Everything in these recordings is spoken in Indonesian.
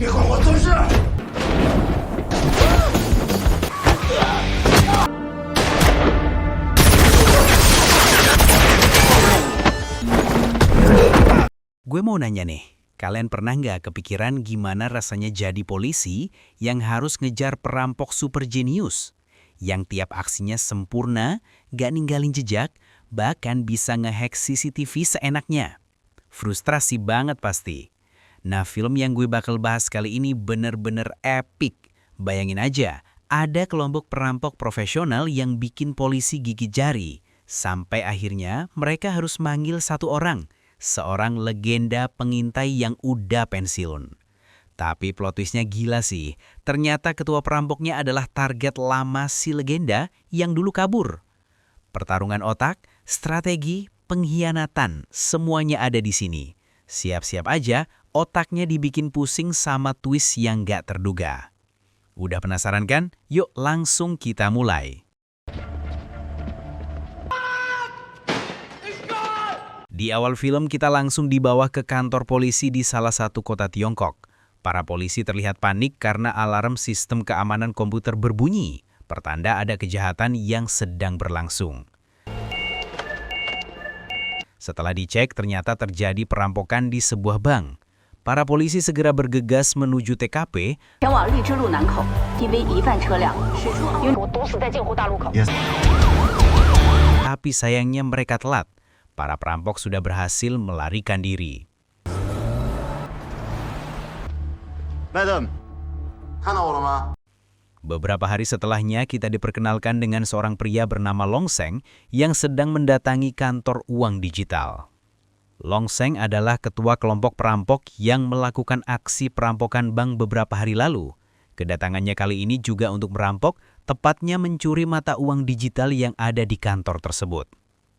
别管我做事！ Gue mau nanya nih, kalian pernah nggak kepikiran gimana rasanya jadi polisi yang harus ngejar perampok super jenius? Yang tiap aksinya sempurna, gak ninggalin jejak, bahkan bisa ngehack CCTV seenaknya. Frustrasi banget pasti. Nah, film yang gue bakal bahas kali ini bener-bener epic. Bayangin aja, ada kelompok perampok profesional yang bikin polisi gigit jari. Sampai akhirnya mereka harus manggil satu orang, seorang legenda pengintai yang udah pensiun. Tapi plot twistnya gila sih. Ternyata ketua perampoknya adalah target lama si legenda yang dulu kabur. Pertarungan otak, strategi, pengkhianatan, semuanya ada di sini. Siap-siap aja, otaknya dibikin pusing sama twist yang gak terduga. Udah penasaran kan? Yuk langsung kita mulai. Di awal film kita langsung dibawa ke kantor polisi di salah satu kota Tiongkok. Para polisi terlihat panik karena alarm sistem keamanan komputer berbunyi, pertanda ada kejahatan yang sedang berlangsung. Setelah dicek, ternyata terjadi perampokan di sebuah bank. Para polisi segera bergegas menuju TKP, tapi sayangnya mereka telat. Para perampok sudah berhasil melarikan diri. Madam, 看到我了吗？ Beberapa hari setelahnya kita diperkenalkan dengan seorang pria bernama Long Seng yang sedang mendatangi kantor uang digital. Long Seng adalah ketua kelompok perampok yang melakukan aksi perampokan bank beberapa hari lalu. Kedatangannya kali ini juga untuk merampok, tepatnya mencuri mata uang digital yang ada di kantor tersebut.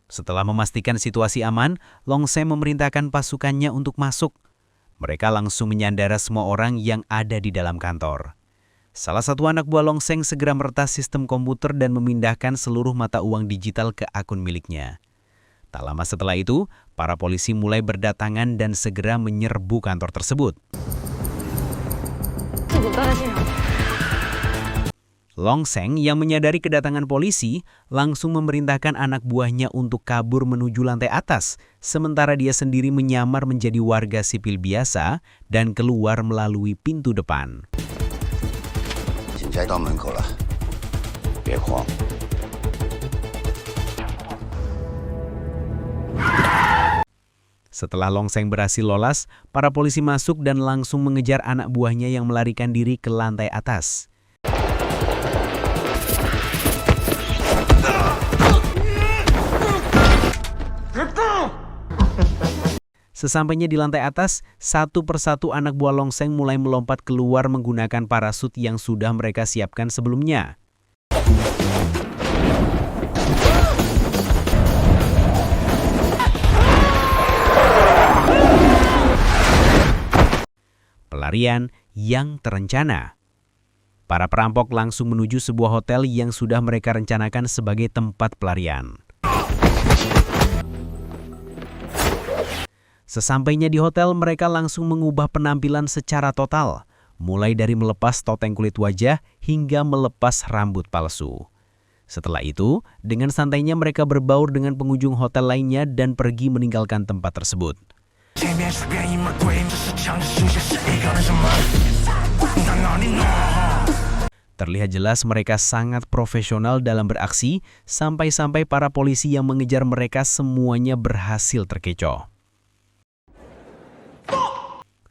Setelah memastikan situasi aman, Long Seng memerintahkan pasukannya untuk masuk. Mereka langsung menyandara semua orang yang ada di dalam kantor. Salah satu anak buah Long Seng segera meretas sistem komputer dan memindahkan seluruh mata uang digital ke akun miliknya. Tak lama setelah itu, para polisi mulai berdatangan dan segera menyerbu kantor tersebut. Long Seng yang menyadari kedatangan polisi langsung memerintahkan anak buahnya untuk kabur menuju lantai atas, sementara dia sendiri menyamar menjadi warga sipil biasa dan keluar melalui pintu depan. Setelah Long Seng berhasil lolos, para polisi masuk dan langsung mengejar anak buahnya yang melarikan diri ke lantai atas. Sesampainya di lantai atas, satu persatu anak buah Long Seng mulai melompat keluar menggunakan parasut yang sudah mereka siapkan sebelumnya. Pelarian yang terencana. Para perampok langsung menuju sebuah hotel yang sudah mereka rencanakan sebagai tempat pelarian. Sesampainya di hotel, mereka langsung mengubah penampilan secara total, mulai dari melepas topeng kulit wajah hingga melepas rambut palsu. Setelah itu, dengan santainya mereka berbaur dengan pengunjung hotel lainnya dan pergi meninggalkan tempat tersebut. Terlihat jelas mereka sangat profesional dalam beraksi, sampai-sampai para polisi yang mengejar mereka semuanya berhasil terkecoh.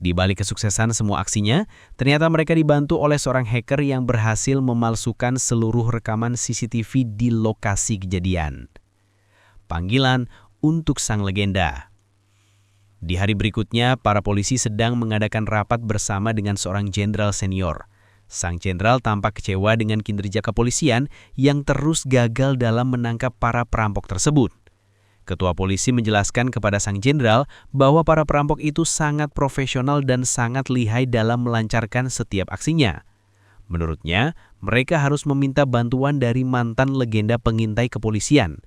Di balik kesuksesan semua aksinya, ternyata mereka dibantu oleh seorang hacker yang berhasil memalsukan seluruh rekaman CCTV di lokasi kejadian. Panggilan untuk sang legenda. Di hari berikutnya, para polisi sedang mengadakan rapat bersama dengan seorang jenderal senior. Sang jenderal tampak kecewa dengan kinerja kepolisian yang terus gagal dalam menangkap para perampok tersebut. Ketua polisi menjelaskan kepada sang jenderal bahwa para perampok itu sangat profesional dan sangat lihai dalam melancarkan setiap aksinya. Menurutnya, mereka harus meminta bantuan dari mantan legenda pengintai kepolisian.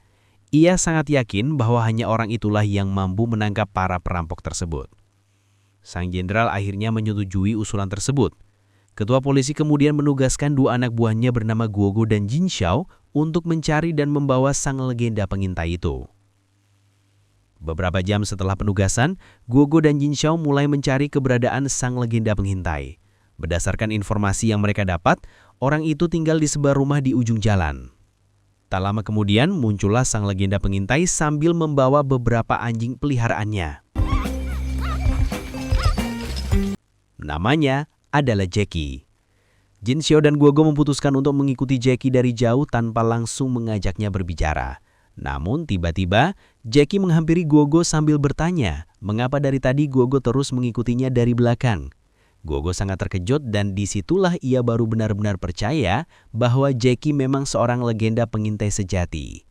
Ia sangat yakin bahwa hanya orang itulah yang mampu menangkap para perampok tersebut. Sang jenderal akhirnya menyetujui usulan tersebut. Ketua polisi kemudian menugaskan dua anak buahnya bernama Guogo dan Jin Xiao untuk mencari dan membawa sang legenda pengintai itu. Beberapa jam setelah penugasan, Guogo dan Jin Xiao mulai mencari keberadaan sang legenda pengintai. Berdasarkan informasi yang mereka dapat, orang itu tinggal di sebuah rumah di ujung jalan. Tak lama kemudian muncullah sang legenda pengintai sambil membawa beberapa anjing peliharaannya. Namanya adalah Jackie. Jin Xiao dan Guogo memutuskan untuk mengikuti Jackie dari jauh tanpa langsung mengajaknya berbicara. Namun tiba-tiba Jackie menghampiri Guogo sambil bertanya, mengapa dari tadi Guogo terus mengikutinya dari belakang. Guogo sangat terkejut dan disitulah ia baru benar-benar percaya bahwa Jackie memang seorang legenda pengintai sejati.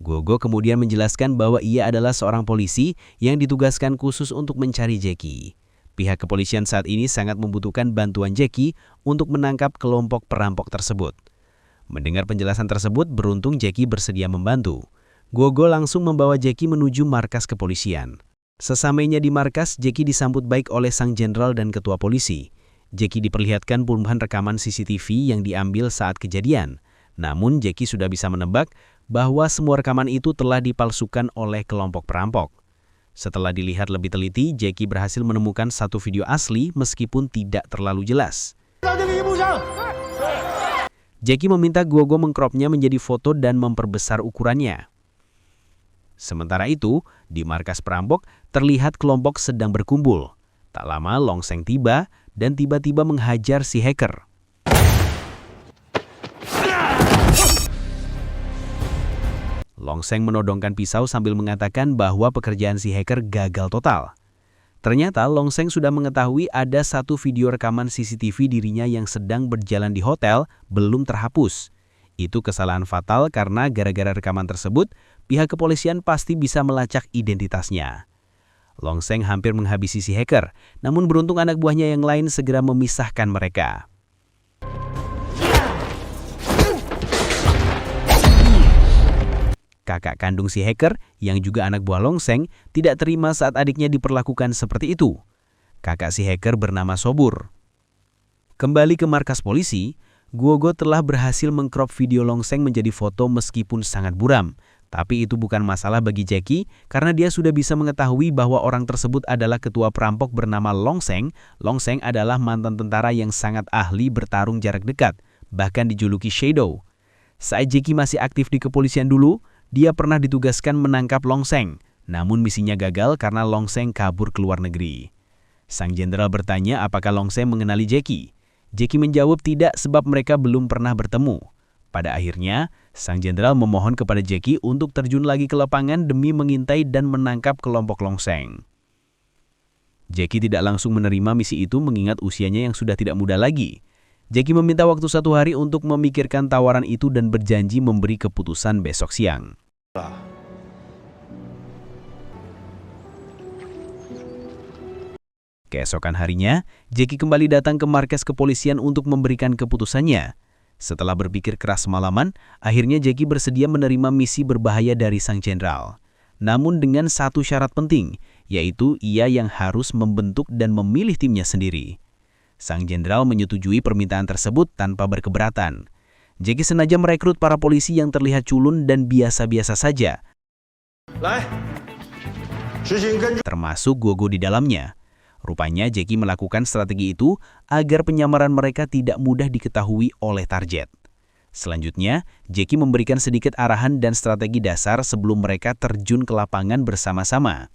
Guogo kemudian menjelaskan bahwa ia adalah seorang polisi yang ditugaskan khusus untuk mencari Jackie. Pihak kepolisian saat ini sangat membutuhkan bantuan Jackie untuk menangkap kelompok perampok tersebut. Mendengar penjelasan tersebut, beruntung Jackie bersedia membantu. Guogo langsung membawa Jackie menuju markas kepolisian. Sesampainya di markas, Jackie disambut baik oleh sang jenderal dan ketua polisi. Jackie diperlihatkan puluhan rekaman CCTV yang diambil saat kejadian. Namun Jackie sudah bisa menebak bahwa semua rekaman itu telah dipalsukan oleh kelompok perampok. Setelah dilihat lebih teliti, Jackie berhasil menemukan satu video asli meskipun tidak terlalu jelas. Jackie meminta Guogo mengcropnya menjadi foto dan memperbesar ukurannya. Sementara itu, di markas perampok terlihat kelompok sedang berkumpul. Tak lama Long Sheng tiba dan tiba-tiba menghajar si hacker. Long Sheng menodongkan pisau sambil mengatakan bahwa pekerjaan si hacker gagal total. Ternyata Long Sheng sudah mengetahui ada satu video rekaman CCTV dirinya yang sedang berjalan di hotel belum terhapus. Itu kesalahan fatal karena gara-gara rekaman tersebut, pihak kepolisian pasti bisa melacak identitasnya. Long Sheng hampir menghabisi si hacker, namun beruntung anak buahnya yang lain segera memisahkan mereka. Kakak kandung si hacker, yang juga anak buah Long Sheng, tidak terima saat adiknya diperlakukan seperti itu. Kakak si hacker bernama Sobur. Kembali ke markas polisi, Guogo telah berhasil mengcrop video Long Sheng menjadi foto meskipun sangat buram. Tapi itu bukan masalah bagi Jackie karena dia sudah bisa mengetahui bahwa orang tersebut adalah ketua perampok bernama Long Sheng. Long Sheng adalah mantan tentara yang sangat ahli bertarung jarak dekat, bahkan dijuluki Shadow. Saat Jackie masih aktif di kepolisian dulu, dia pernah ditugaskan menangkap Long Sheng, namun misinya gagal karena Long Sheng kabur ke luar negeri. Sang jenderal bertanya apakah Long Sheng mengenali Jackie. Jackie menjawab tidak sebab mereka belum pernah bertemu. Pada akhirnya, sang jenderal memohon kepada Jackie untuk terjun lagi ke lapangan demi mengintai dan menangkap kelompok Long Sheng. Jackie tidak langsung menerima misi itu mengingat usianya yang sudah tidak muda lagi. Jackie meminta waktu 1 hari untuk memikirkan tawaran itu dan berjanji memberi keputusan besok siang. Keesokan harinya, Jackie kembali datang ke markas kepolisian untuk memberikan keputusannya. Setelah berpikir keras semalaman, akhirnya Jackie bersedia menerima misi berbahaya dari sang jenderal. Namun dengan satu syarat penting, yaitu ia yang harus membentuk dan memilih timnya sendiri. Sang jenderal menyetujui permintaan tersebut tanpa berkeberatan. Jackie sengaja merekrut para polisi yang terlihat culun dan biasa-biasa saja, termasuk Guogo di dalamnya. Rupanya Jackie melakukan strategi itu agar penyamaran mereka tidak mudah diketahui oleh target. Selanjutnya, Jackie memberikan sedikit arahan dan strategi dasar sebelum mereka terjun ke lapangan bersama-sama.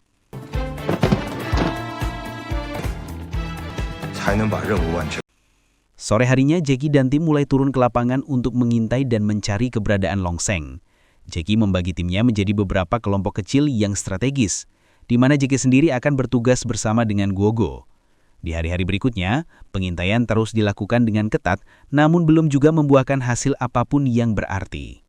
Sore harinya, Jackie dan tim mulai turun ke lapangan untuk mengintai dan mencari keberadaan Long Sheng. Jackie membagi timnya menjadi beberapa kelompok kecil yang strategis, di mana Jackie sendiri akan bertugas bersama dengan Guogo. Di hari-hari berikutnya, pengintaian terus dilakukan dengan ketat, namun belum juga membuahkan hasil apapun yang berarti.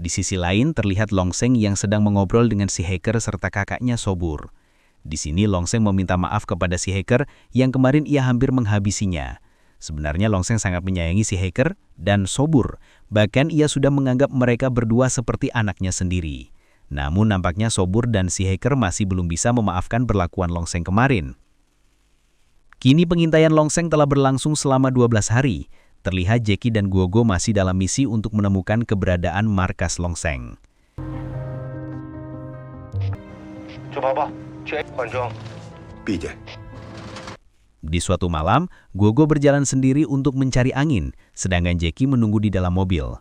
Di sisi lain, terlihat Long Sheng yang sedang mengobrol dengan si hacker serta kakaknya Sobur. Di sini Long Sheng meminta maaf kepada si hacker yang kemarin ia hampir menghabisinya. Sebenarnya Longseng sangat menyayangi si hacker dan Sobur. Bahkan ia sudah menganggap mereka berdua seperti anaknya sendiri. Namun nampaknya Sobur dan si hacker masih belum bisa memaafkan perlakuan Longseng kemarin. Kini pengintaian Longseng telah berlangsung selama 12 hari. Terlihat Jackie dan Guogo masih dalam misi untuk menemukan keberadaan markas Longseng. Di suatu malam, Guogo berjalan sendiri untuk mencari angin, sedangkan Jackie menunggu di dalam mobil.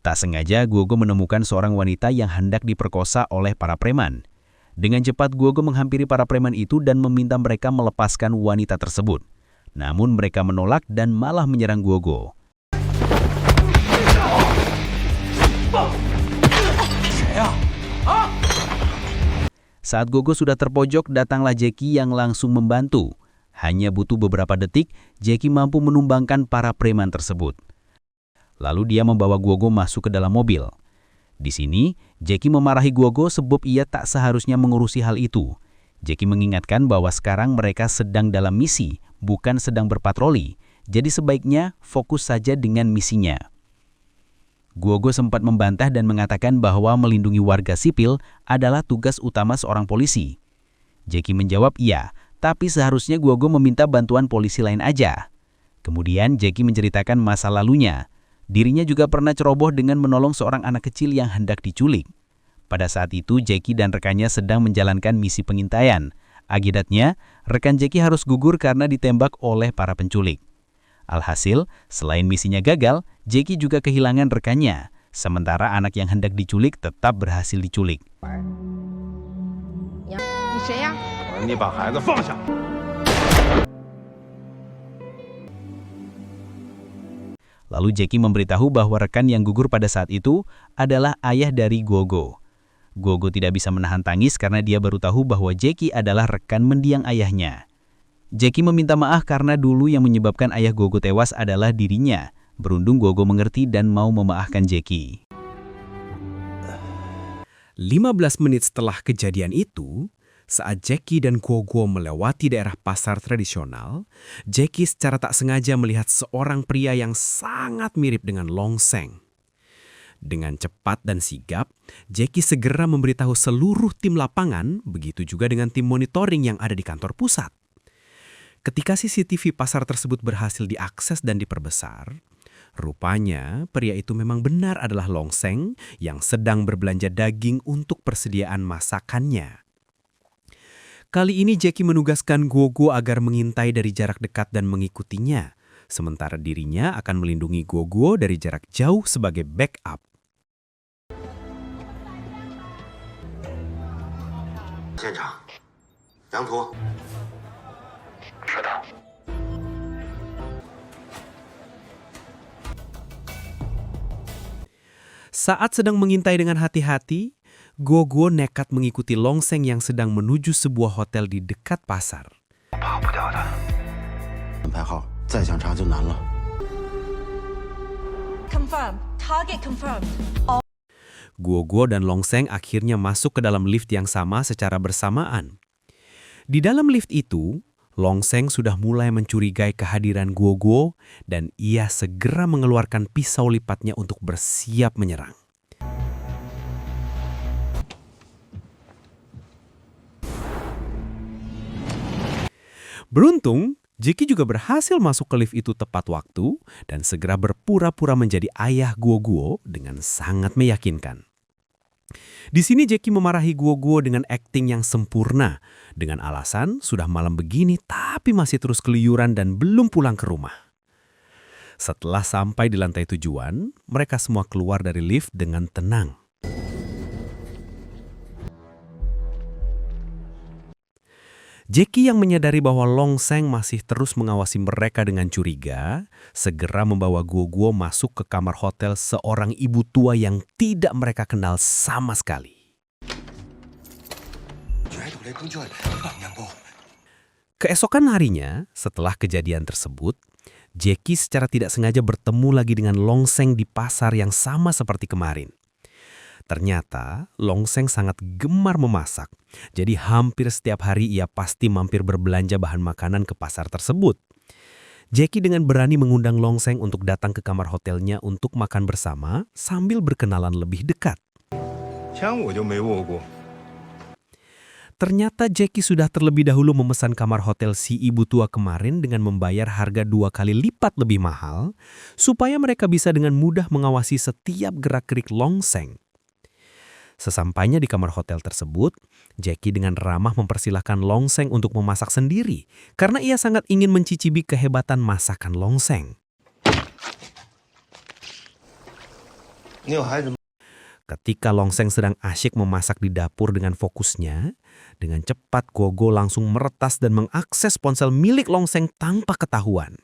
Tak sengaja, Guogo menemukan seorang wanita yang hendak diperkosa oleh para preman. Dengan cepat, Guogo menghampiri para preman itu dan meminta mereka melepaskan wanita tersebut. Namun mereka menolak dan malah menyerang Guogo. Saat Guogo sudah terpojok, datanglah Jackie yang langsung membantu. Hanya butuh beberapa detik, Jackie mampu menumbangkan para preman tersebut. Lalu dia membawa Guogo masuk ke dalam mobil. Di sini, Jackie memarahi Guogo sebab ia tak seharusnya mengurusi hal itu. Jackie mengingatkan bahwa sekarang mereka sedang dalam misi, bukan sedang berpatroli. Jadi sebaiknya fokus saja dengan misinya. Guogo sempat membantah dan mengatakan bahwa melindungi warga sipil adalah tugas utama seorang polisi. Jackie menjawab iya, tapi seharusnya Guogo meminta bantuan polisi lain aja. Kemudian Jackie menceritakan masa lalunya. Dirinya juga pernah ceroboh dengan menolong seorang anak kecil yang hendak diculik. Pada saat itu Jackie dan rekannya sedang menjalankan misi pengintaian. Akibatnya, rekan Jackie harus gugur karena ditembak oleh para penculik. Alhasil, selain misinya gagal, Jackie juga kehilangan rekannya. Sementara anak yang hendak diculik tetap berhasil diculik. Lalu Jackie memberitahu bahwa rekan yang gugur pada saat itu adalah ayah dari Guogo. Guogo tidak bisa menahan tangis karena dia baru tahu bahwa Jackie adalah rekan mendiang ayahnya. Jackie meminta maaf karena dulu yang menyebabkan ayah Guogo tewas adalah dirinya. Beruntung Guogo mengerti dan mau memaafkan Jackie. 15 menit setelah kejadian itu, saat Jackie dan Guogo melewati daerah pasar tradisional, Jackie secara tak sengaja melihat seorang pria yang sangat mirip dengan Longseng. Dengan cepat dan sigap, Jackie segera memberitahu seluruh tim lapangan, begitu juga dengan tim monitoring yang ada di kantor pusat. Ketika CCTV pasar tersebut berhasil diakses dan diperbesar, rupanya pria itu memang benar adalah Longseng yang sedang berbelanja daging untuk persediaan masakannya. Kali ini Jackie menugaskan Guogo agar mengintai dari jarak dekat dan mengikutinya, sementara dirinya akan melindungi Guogo dari jarak jauh sebagai backup. Saat sedang mengintai dengan hati-hati, Guogo nekat mengikuti Longseng yang sedang menuju sebuah hotel di dekat pasar. Confirm. Target confirmed. Guogo dan Longseng akhirnya masuk ke dalam lift yang sama secara bersamaan. Di dalam lift itu, Longseng sudah mulai mencurigai kehadiran Guogo dan ia segera mengeluarkan pisau lipatnya untuk bersiap menyerang. Beruntung, Jackie juga berhasil masuk ke lift itu tepat waktu dan segera berpura-pura menjadi ayah Guogo dengan sangat meyakinkan. Di sini Jackie memarahi Guogo dengan akting yang sempurna, dengan alasan sudah malam begini tapi masih terus keluyuran dan belum pulang ke rumah. Setelah sampai di lantai tujuan, mereka semua keluar dari lift dengan tenang. Jackie yang menyadari bahwa Longseng masih terus mengawasi mereka dengan curiga, segera membawa Guogo masuk ke kamar hotel seorang ibu tua yang tidak mereka kenal sama sekali. Keesokan harinya, setelah kejadian tersebut, Jackie secara tidak sengaja bertemu lagi dengan Longseng di pasar yang sama seperti kemarin. Ternyata, Longseng sangat gemar memasak, jadi hampir setiap hari ia pasti mampir berbelanja bahan makanan ke pasar tersebut. Jackie dengan berani mengundang Longseng untuk datang ke kamar hotelnya untuk makan bersama sambil berkenalan lebih dekat. 枪我就没握过。 Ternyata Jackie sudah terlebih dahulu memesan kamar hotel si ibu tua kemarin dengan membayar harga 2 kali lipat lebih mahal, supaya mereka bisa dengan mudah mengawasi setiap gerak-gerik Longseng. Sesampainya di kamar hotel tersebut, Jackie dengan ramah mempersilahkan Longseng untuk memasak sendiri, karena ia sangat ingin mencicipi kehebatan masakan Longseng. 你有孩子吗？ Ketika Longseng sedang asyik memasak di dapur dengan fokusnya, dengan cepat Guoguo langsung meretas dan mengakses ponsel milik Longseng tanpa ketahuan.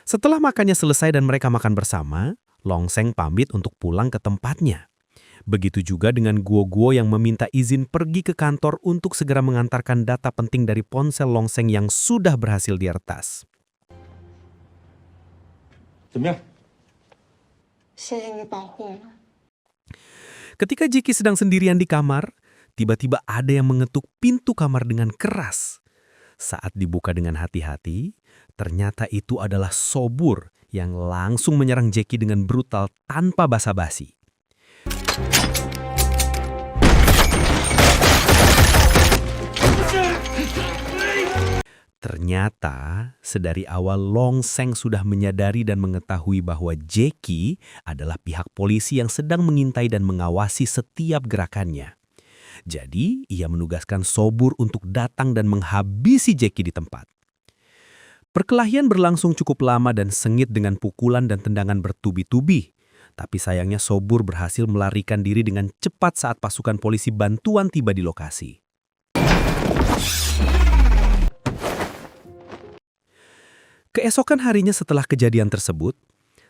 Setelah makannya selesai dan mereka makan bersama, Longseng pamit untuk pulang ke tempatnya. Begitu juga dengan Guoguo yang meminta izin pergi ke kantor untuk segera mengantarkan data penting dari ponsel Longseng yang sudah berhasil diretas. 怎么样？ 谢谢你保护我。 Ketika Jackie sedang sendirian di kamar, tiba-tiba ada yang mengetuk pintu kamar dengan keras. Saat dibuka dengan hati-hati, ternyata itu adalah Sobur yang langsung menyerang Jackie dengan brutal tanpa basa-basi. Ternyata, sedari awal Longseng sudah menyadari dan mengetahui bahwa Jackie adalah pihak polisi yang sedang mengintai dan mengawasi setiap gerakannya. Jadi, ia menugaskan Sobur untuk datang dan menghabisi Jackie di tempat. Perkelahian berlangsung cukup lama dan sengit dengan pukulan dan tendangan bertubi-tubi. Tapi sayangnya Sobur berhasil melarikan diri dengan cepat saat pasukan polisi bantuan tiba di lokasi. Keesokan harinya setelah kejadian tersebut,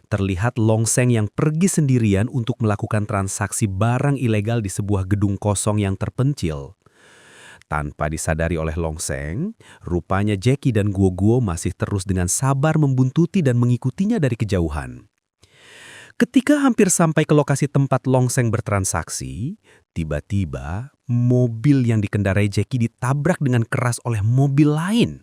terlihat Longseng yang pergi sendirian untuk melakukan transaksi barang ilegal di sebuah gedung kosong yang terpencil. Tanpa disadari oleh Longseng, rupanya Jackie dan Guoguo masih terus dengan sabar membuntuti dan mengikutinya dari kejauhan. Ketika hampir sampai ke lokasi tempat Longseng bertransaksi, tiba-tiba mobil yang dikendarai Jackie ditabrak dengan keras oleh mobil lain.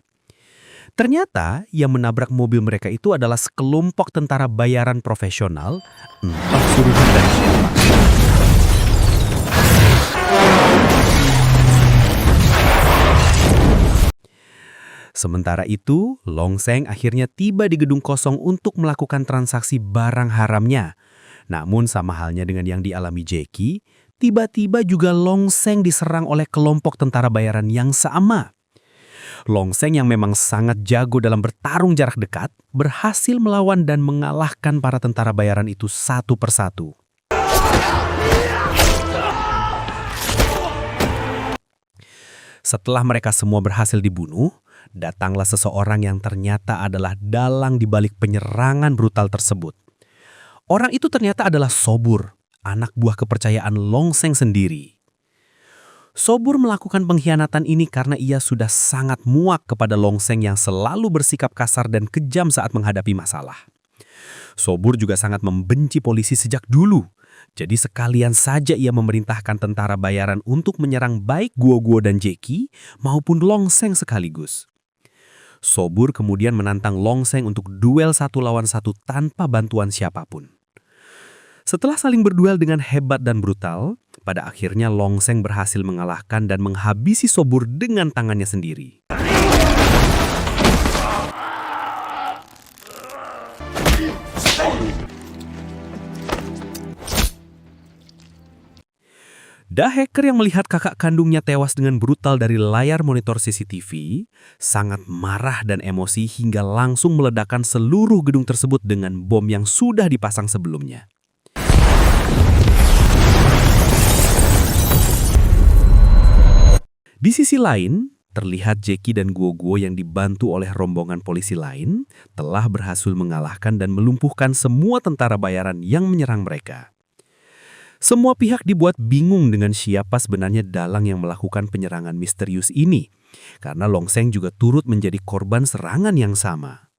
Ternyata yang menabrak mobil mereka itu adalah sekelompok tentara bayaran profesional, entah suruhan dari siapa. Sementara itu, Longseng akhirnya tiba di gedung kosong untuk melakukan transaksi barang haramnya. Namun sama halnya dengan yang dialami Jackie, tiba-tiba juga Longseng diserang oleh kelompok tentara bayaran yang sama. Longseng yang memang sangat jago dalam bertarung jarak dekat, berhasil melawan dan mengalahkan para tentara bayaran itu satu persatu. Setelah mereka semua berhasil dibunuh, datanglah seseorang yang ternyata adalah dalang di balik penyerangan brutal tersebut. Orang itu ternyata adalah Sobur, anak buah kepercayaan Longseng sendiri. Sobur melakukan pengkhianatan ini karena ia sudah sangat muak kepada Longseng yang selalu bersikap kasar dan kejam saat menghadapi masalah. Sobur juga sangat membenci polisi sejak dulu. Jadi sekalian saja ia memerintahkan tentara bayaran untuk menyerang baik Guoguo dan Jackie maupun Longseng sekaligus. Sobur kemudian menantang Longseng untuk duel 1 lawan 1 tanpa bantuan siapapun. Setelah saling berduel dengan hebat dan brutal, pada akhirnya Longseng berhasil mengalahkan dan menghabisi Sobur dengan tangannya sendiri. Da hacker yang melihat kakak kandungnya tewas dengan brutal dari layar monitor CCTV, sangat marah dan emosi hingga langsung meledakkan seluruh gedung tersebut dengan bom yang sudah dipasang sebelumnya. Di sisi lain, terlihat Jackie dan Guoguo yang dibantu oleh rombongan polisi lain telah berhasil mengalahkan dan melumpuhkan semua tentara bayaran yang menyerang mereka. Semua pihak dibuat bingung dengan siapa sebenarnya dalang yang melakukan penyerangan misterius ini, karena Longseng juga turut menjadi korban serangan yang sama.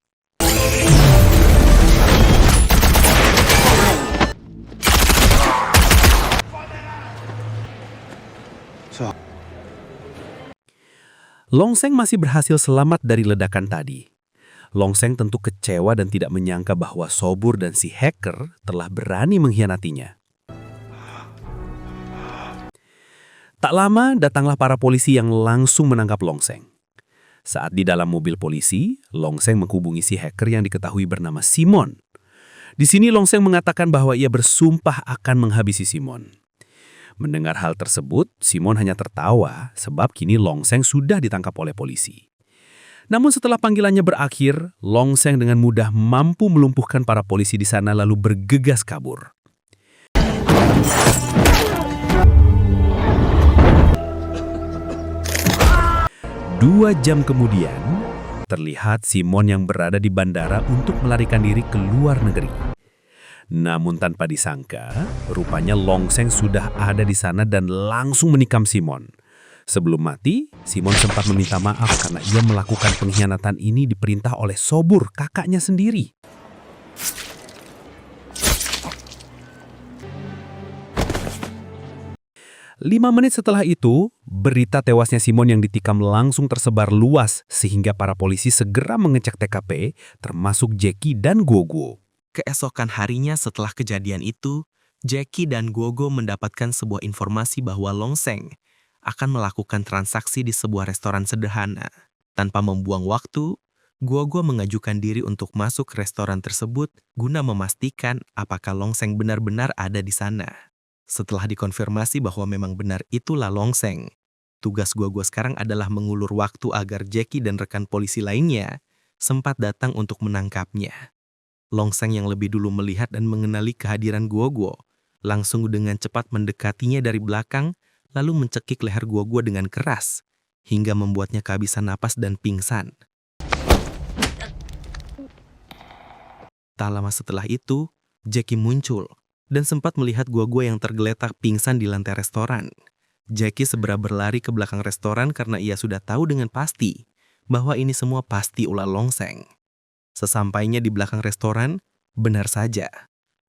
Longseng masih berhasil selamat dari ledakan tadi. Long Seng tentu kecewa dan tidak menyangka bahwa Sobur dan si hacker telah berani mengkhianatinya. Tak lama datanglah para polisi yang langsung menangkap Long Seng. Saat di dalam mobil polisi, Long Seng menghubungi si hacker yang diketahui bernama Simon. Di sini Long Seng mengatakan bahwa ia bersumpah akan menghabisi Simon. Mendengar hal tersebut, Simon hanya tertawa sebab kini Long Seng sudah ditangkap oleh polisi. Namun setelah panggilannya berakhir, Long Seng dengan mudah mampu melumpuhkan para polisi di sana lalu bergegas kabur. Dua jam kemudian, terlihat Simon yang berada di bandara untuk melarikan diri ke luar negeri. Namun tanpa disangka, rupanya Long Seng sudah ada di sana dan langsung menikam Simon. Sebelum mati, Simon sempat meminta maaf karena ia melakukan pengkhianatan ini diperintah oleh Sobur, kakaknya sendiri. Lima menit setelah itu, berita tewasnya Simon yang ditikam langsung tersebar luas sehingga para polisi segera mengecek TKP, termasuk Jackie dan Guoguo. Keesokan harinya setelah kejadian itu, Jackie dan Guoguo mendapatkan sebuah informasi bahwa Long Seng akan melakukan transaksi di sebuah restoran sederhana. Tanpa membuang waktu, Guoguo mengajukan diri untuk masuk ke restoran tersebut guna memastikan apakah Long Seng benar-benar ada di sana. Setelah dikonfirmasi bahwa memang benar itulah Long Seng, tugas Guoguo sekarang adalah mengulur waktu agar Jackie dan rekan polisi lainnya sempat datang untuk menangkapnya. Long Seng yang lebih dulu melihat dan mengenali kehadiran Guoguo langsung dengan cepat mendekatinya dari belakang lalu mencekik leher Guoguo dengan keras hingga membuatnya kehabisan napas dan pingsan. Tak lama setelah itu, Jackie muncul dan sempat melihat Guoguo yang tergeletak pingsan di lantai restoran. Jackie segera berlari ke belakang restoran karena ia sudah tahu dengan pasti bahwa ini semua pasti ulah Long Seng. Sesampainya di belakang restoran, benar saja,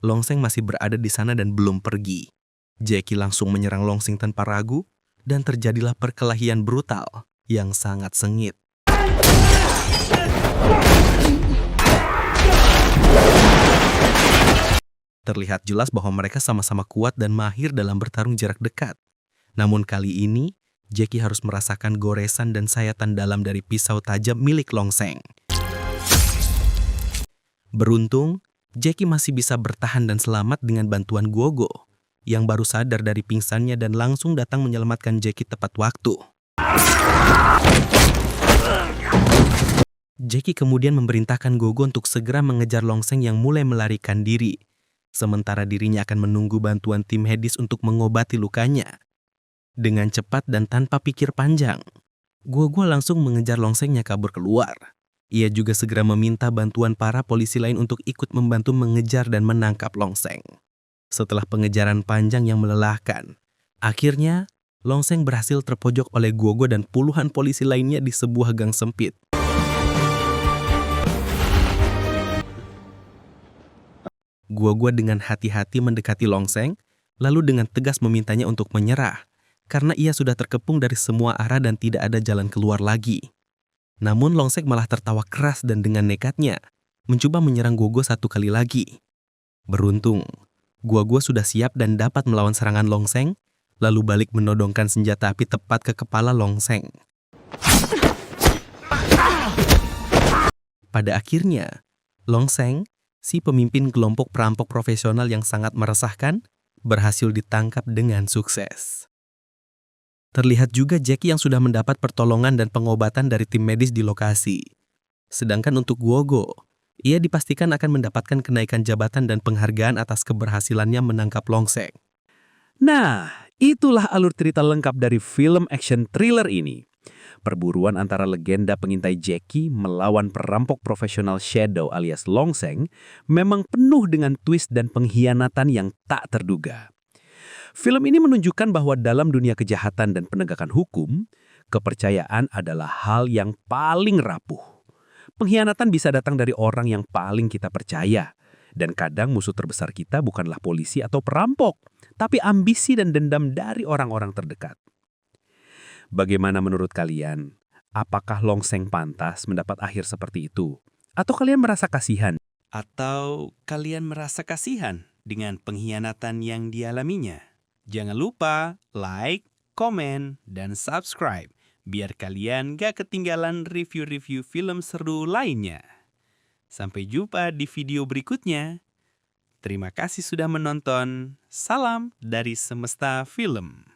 Long Seng masih berada di sana dan belum pergi. Jackie langsung menyerang Long Seng tanpa ragu dan terjadilah perkelahian brutal yang sangat sengit. Terlihat jelas bahwa mereka sama-sama kuat dan mahir dalam bertarung jarak dekat. Namun kali ini, Jackie harus merasakan goresan dan sayatan dalam dari pisau tajam milik Long Seng. Beruntung, Jackie masih bisa bertahan dan selamat dengan bantuan Guoguo, yang baru sadar dari pingsannya dan langsung datang menyelamatkan Jackie tepat waktu. Jackie kemudian memerintahkan Guoguo untuk segera mengejar Long Seng yang mulai melarikan diri. Sementara dirinya akan menunggu bantuan tim medis untuk mengobati lukanya. Dengan cepat dan tanpa pikir panjang, Guoguo langsung mengejar Long Sengnya kabur keluar. Ia juga segera meminta bantuan para polisi lain untuk ikut membantu mengejar dan menangkap Long Seng. Setelah pengejaran panjang yang melelahkan, akhirnya Long Seng berhasil terpojok oleh Guoguo dan puluhan polisi lainnya di sebuah gang sempit. Guoguo dengan hati-hati mendekati Long Seng, lalu dengan tegas memintanya untuk menyerah, karena ia sudah terkepung dari semua arah dan tidak ada jalan keluar lagi. Namun Long Seng malah tertawa keras dan dengan nekatnya, mencoba menyerang Guoguo satu kali lagi. Beruntung, Guoguo sudah siap dan dapat melawan serangan Long Seng, lalu balik menodongkan senjata api tepat ke kepala Long Seng. Pada akhirnya, Long Seng, si pemimpin kelompok perampok profesional yang sangat meresahkan, berhasil ditangkap dengan sukses. Terlihat juga Jackie yang sudah mendapat pertolongan dan pengobatan dari tim medis di lokasi. Sedangkan untuk Guoguo, ia dipastikan akan mendapatkan kenaikan jabatan dan penghargaan atas keberhasilannya menangkap Long Seng. Nah, itulah alur cerita lengkap dari film action thriller ini. Perburuan antara legenda pengintai Jackie melawan perampok profesional Shadow alias Long Seng memang penuh dengan twist dan pengkhianatan yang tak terduga. Film ini menunjukkan bahwa dalam dunia kejahatan dan penegakan hukum, kepercayaan adalah hal yang paling rapuh. Pengkhianatan bisa datang dari orang yang paling kita percaya, dan kadang musuh terbesar kita bukanlah polisi atau perampok, tapi ambisi dan dendam dari orang-orang terdekat. Bagaimana menurut kalian? Apakah Long Seng pantas mendapat akhir seperti itu? Atau kalian merasa kasihan? Atau kalian merasa kasihan dengan pengkhianatan yang dialaminya? Jangan lupa like, komen, dan subscribe biar kalian gak ketinggalan review-review film seru lainnya. Sampai jumpa di video berikutnya. Terima kasih sudah menonton. Salam dari Semesta Film.